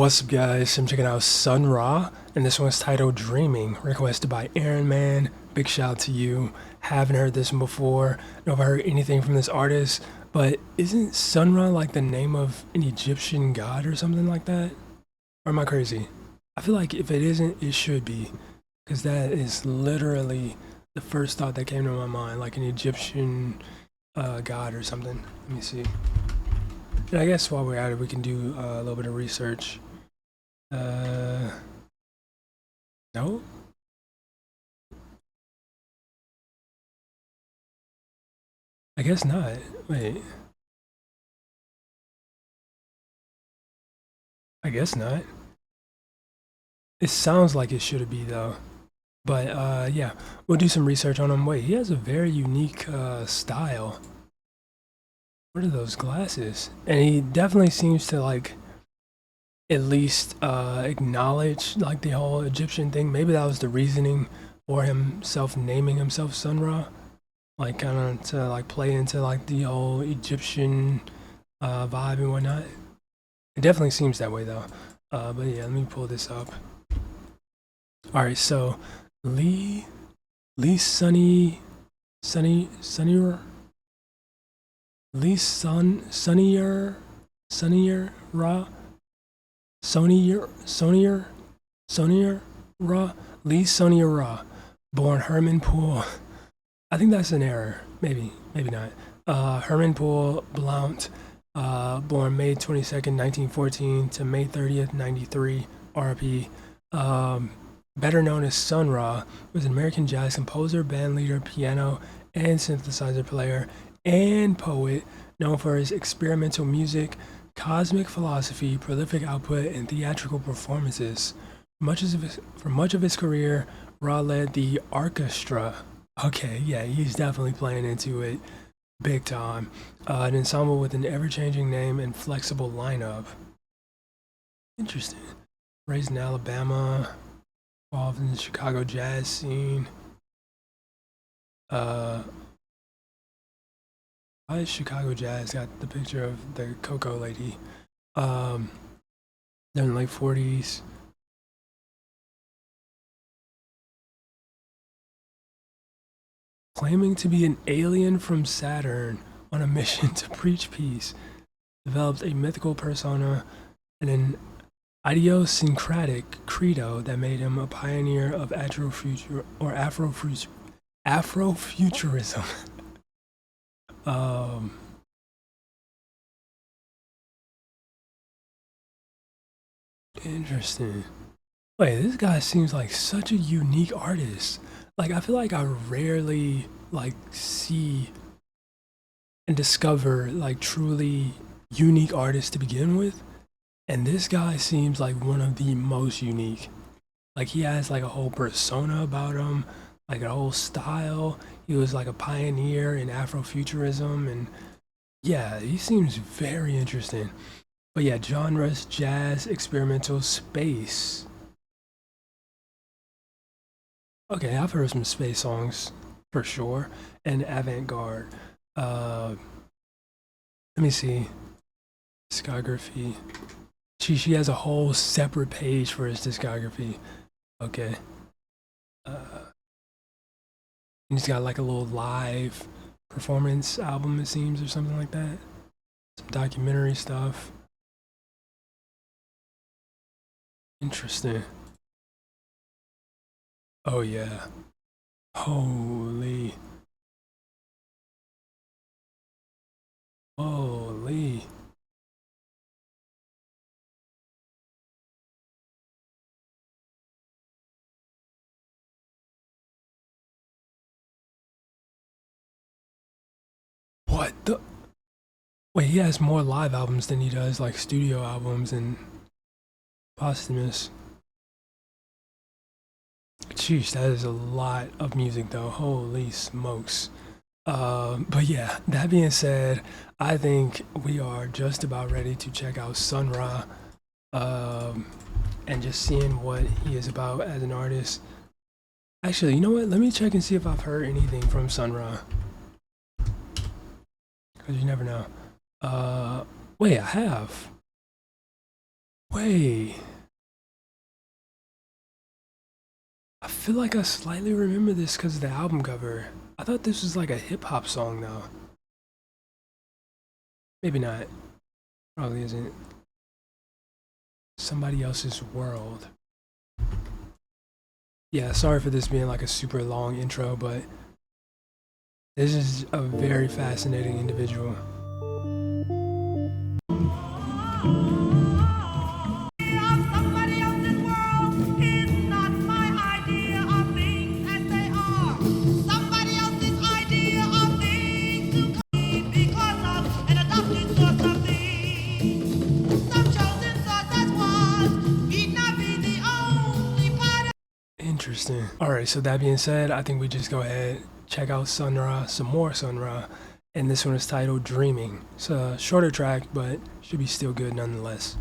What's up, guys? I'm checking out Sun Ra, and this one's titled Dreaming, requested by Aaron Man. Big shout out to you. Haven't heard this one before. Don't know if I heard anything from this artist, but isn't Sun Ra like the name of an Egyptian god or something like that? Or am I crazy? I feel like if it isn't, it should be, because that is literally the first thought that came to my mind, like an Egyptian god or something. Let me see. And I guess while we're at it, we can do a little bit of research. No? I guess not. Wait. I guess not. It sounds like it should be though. But yeah, we'll do some research on him. Wait, he has a very unique style. What are those glasses? And he definitely seems to like at least acknowledge like the whole Egyptian thing. Maybe that was the reasoning for himself naming himself Sun Ra. Like kind of to like play into like the whole Egyptian vibe and whatnot. It definitely seems that way though. But yeah, let me pull this up. All right, so Lee Sunnier Lee Sunnier Ra Sonier Ra Lee Sonier Ra, born Herman Poole. I think that's an error. Maybe not. Herman Poole Blount, born May 22nd, 1914 to May 30th, 93, RP. Better known as Sun Ra, was an American jazz composer, bandleader, piano, and synthesizer player, and poet, known for his experimental music, cosmic philosophy, prolific output, and theatrical performances. For much of his career, Ra led the orchestra. Okay, yeah, he's definitely playing into it big time. An ensemble with an ever-changing name and flexible lineup. Interesting. Raised in Alabama, involved in the Chicago jazz scene. Why is Chicago jazz got the picture of the Coco lady? They're in the late 40s. Claiming to be an alien from Saturn on a mission to preach peace, developed a mythical persona and an idiosyncratic credo that made him a pioneer of Afrofuturism. Interesting. Wait, this guy seems like such a unique artist. Like I feel like I rarely like see and discover like truly unique artists to begin with. And this guy seems like one of the most unique. Like he has like a whole persona about him, like a whole style. He was like a pioneer in Afrofuturism, and yeah, he seems very interesting. But yeah, genres: jazz, experimental, space. Okay, I've heard some space songs for sure, and avant-garde. Uh, Let me see. Discography. She has a whole separate page for his discography. Okay. He's got like a little live performance album, it seems, or something like that. Some documentary stuff. Interesting. Oh yeah. Holy. Holy. What the? Wait, he has more live albums than he does like studio albums and posthumous. Sheesh, that is a lot of music though. Holy smokes. But yeah, that being said, I think we are just about ready to check out Sun Ra, and just seeing what he is about as an artist. Actually, you know what? Let me check and see if I've heard anything from Sun Ra, because you never know. Wait, I have. Wait, I feel like I slightly remember this because of the album cover. I thought this was like a hip hop song though. Maybe not. Probably isn't. Somebody Else's World. Yeah, sorry for this being like a super long intro, but this is a very fascinating individual. Interesting. Alright, so that being said, I think we just go ahead, check out Sun Ra, some more Sun Ra, and this one is titled Dreaming. It's a shorter track, but should be still good nonetheless.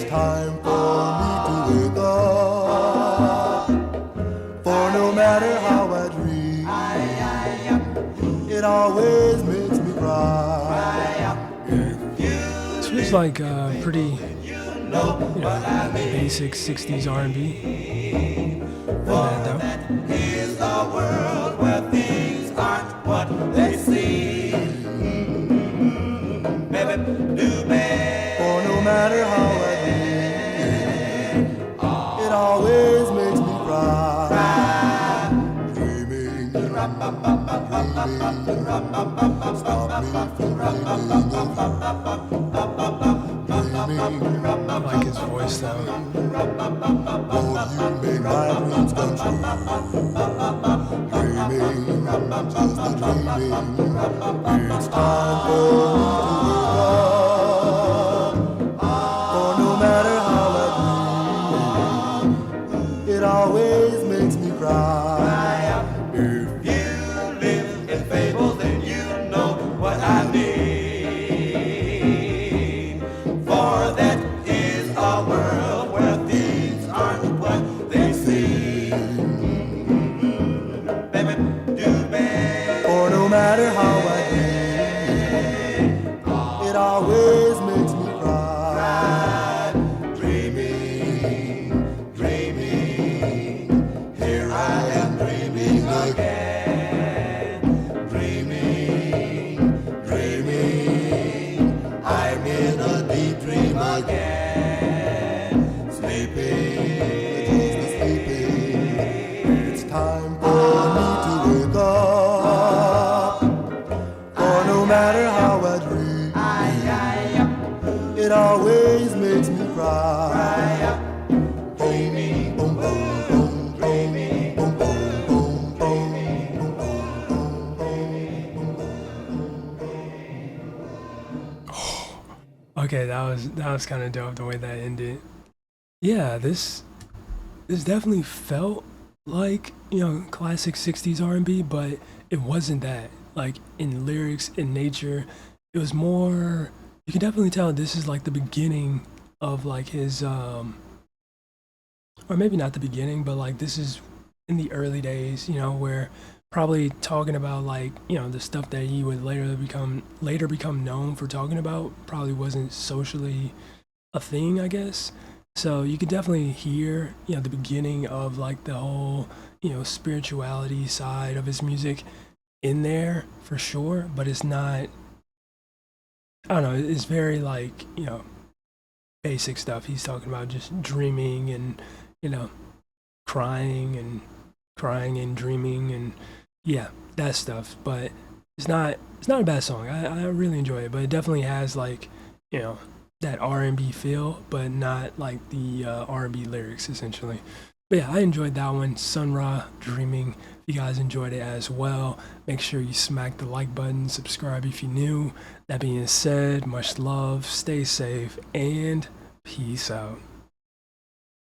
Time for me to wake up. For no matter how I dream, it always makes me cry. This was like pretty, basic 60s R&B. Not bad though. Here's a world where things aren't what they seem. Baby, do bad. For no matter how I it always makes me cry. Dreaming, dreaming, stop me from dreaming. I like his voice though. Oh, you make my dreams come true. Dreaming, just a dreaming. It's time for me to wake up. For no matter how I dream, it always makes me cry. If you live in fables, then you know what I mean. For that is a world where things aren't what they seem. Baby, do bad. For no matter how I dream, it always makes me cry. Dreaming, dreaming, here I am dreaming again. Dreaming, dreaming, I'm in a deep dream again. Sleeping, just sleeping, it's time for me to wake up. For no matter how I dream, it always makes me cry. Dreaming, boom, boom, boom, dreaming, boom, boom, boom, boom, Okay, that was kind of dope the way that ended. Yeah, this definitely felt like, classic 60s R&B, but it wasn't that. Like in lyrics, in nature, it was more, you can definitely tell this is like the beginning of like his or maybe not the beginning, but like this is in the early days, where probably talking about like, the stuff that he would later become known for talking about probably wasn't socially a thing, I guess. So you could definitely hear, the beginning of like the whole, spirituality side of his music in there for sure, but it's not, I don't know, it's very like, basic stuff. He's talking about just dreaming and, you know, crying and dreaming and yeah, that stuff. But it's not a bad song. I really enjoy it, but it definitely has like, that R&B feel, but not like the R&B lyrics essentially. But yeah, I enjoyed that one, Sun Ra Dreaming. If you guys enjoyed it as well, make sure you smack the like button, subscribe if you're new. That being said, much love, stay safe, and peace out.